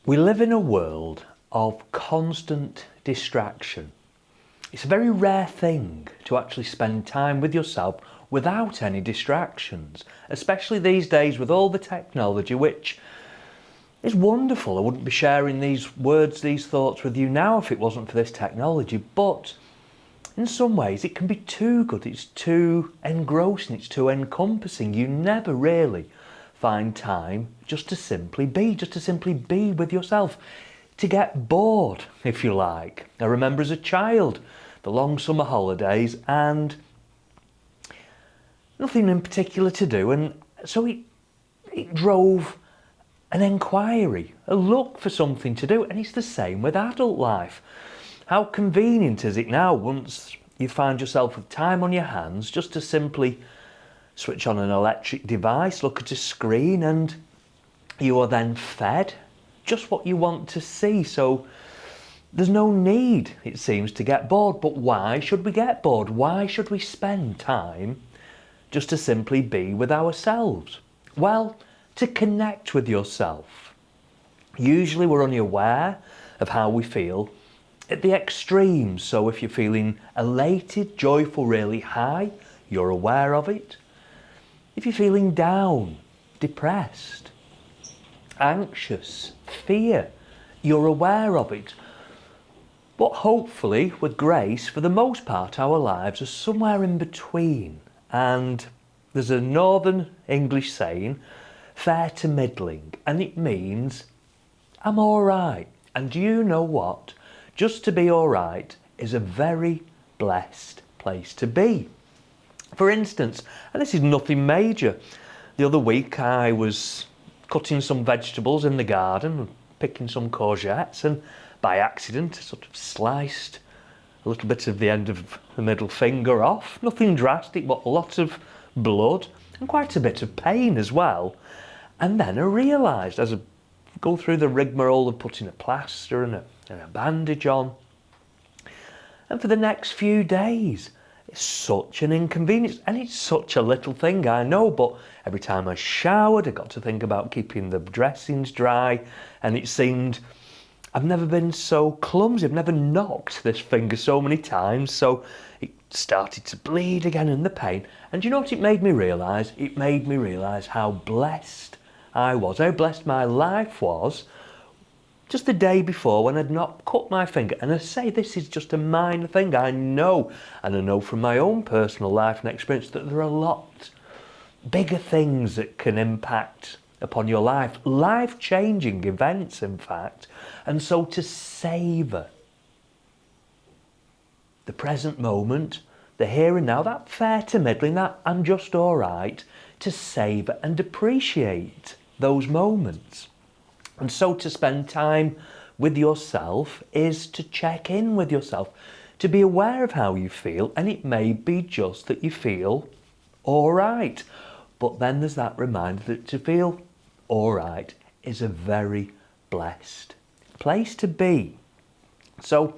We live in a world of constant distraction. It's a very rare thing to actually spend time with yourself without any distractions, especially these days with all the technology, which is wonderful. I wouldn't be sharing these words, these thoughts with you now if it wasn't for this technology, but in some ways it can be too good, it's too engrossing, it's too encompassing. You never really find time just to simply be with yourself, to get bored, if you like. I remember as a child, the long summer holidays and nothing in particular to do, and so it drove an inquiry, a look for something to do, and it's the same with adult life. How convenient is it now, once you find yourself with time on your hands, just to simply switch on an electric device, look at a screen, and you are then fed just what you want to see. So there's no need, it seems, to get bored. But why should we get bored? Why should we spend time just to simply be with ourselves? Well, to connect with yourself. Usually we're only aware of how we feel at the extremes. So if you're feeling elated, joyful, really high, you're aware of it. If you're feeling down, depressed, anxious, fear, you're aware of it. But hopefully, with grace, for the most part, our lives are somewhere in between. And there's a Northern English saying, fair to middling, and it means I'm all right. And you know what? Just to be all right is a very blessed place to be. For instance, and this is nothing major, the other week I was cutting some vegetables in the garden, picking some courgettes, and by accident I sort of sliced a little bit of the end of the middle finger off. Nothing drastic, but lots of blood and quite a bit of pain as well. And then I realised, as I go through the rigmarole of putting a plaster and a bandage on, and for the next few days, it's such an inconvenience, and it's such a little thing, I know, but every time I showered, I got to think about keeping the dressings dry, and it seemed I've never been so clumsy. I've never knocked this finger so many times, so it started to bleed again in the pain. And you know what it made me realise? It made me realise how blessed I was, how blessed my life was, just the day before when I'd not cut my finger. And I say this is just a minor thing, I know, and I know from my own personal life and experience that there are a lot bigger things that can impact upon your life, life-changing events, in fact. And so to savour the present moment, the here and now, that fair to middling, that I'm just all right, to savour and appreciate those moments. And so to spend time with yourself is to check in with yourself, to be aware of how you feel, and it may be just that you feel all right. But then there's that reminder that to feel all right is a very blessed place to be. So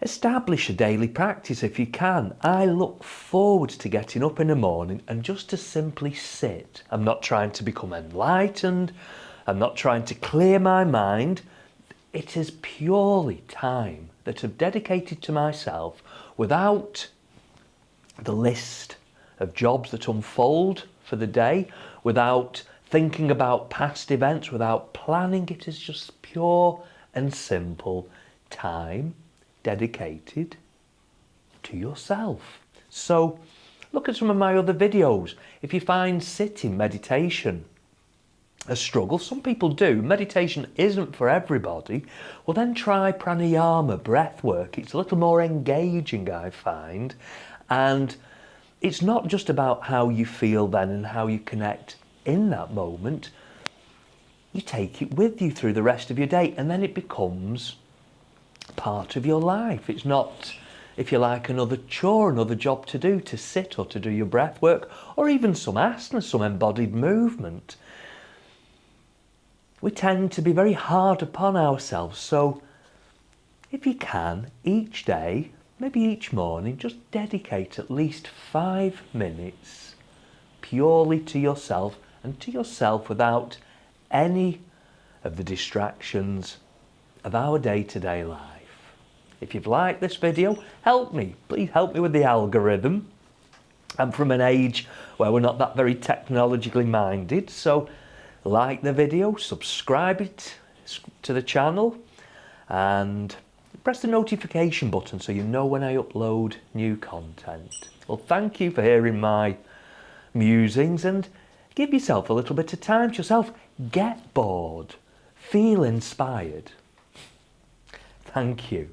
establish a daily practice if you can. I look forward to getting up in the morning and just to simply sit. I'm not trying to become enlightened. I'm not trying to clear my mind. It is purely time that I've dedicated to myself without the list of jobs that unfold for the day, without thinking about past events, without planning. It is just pure and simple time dedicated to yourself. So look at some of my other videos. If you find sitting meditation a struggle, some people do, meditation isn't for everybody, well then try pranayama, breath work. It's a little more engaging, I find, and it's not just about how you feel then and how you connect in that moment. You take it with you through the rest of your day, and then it becomes part of your life. It's not, if you like, another chore, another job to do, to sit or to do your breath work, or even some asana, some embodied movement. We tend to be very hard upon ourselves, so if you can, each day, maybe each morning, just dedicate at least 5 minutes purely to yourself, and to yourself without any of the distractions of our day-to-day life. If you've liked this video, help me. Please help me with the algorithm. I'm from an age where we're not that very technologically minded, so like the video, subscribe it to the channel, and press the notification button so you know when I upload new content. Well, thank you for hearing my musings, and give yourself a little bit of time to yourself. Get bored. Feel inspired. Thank you.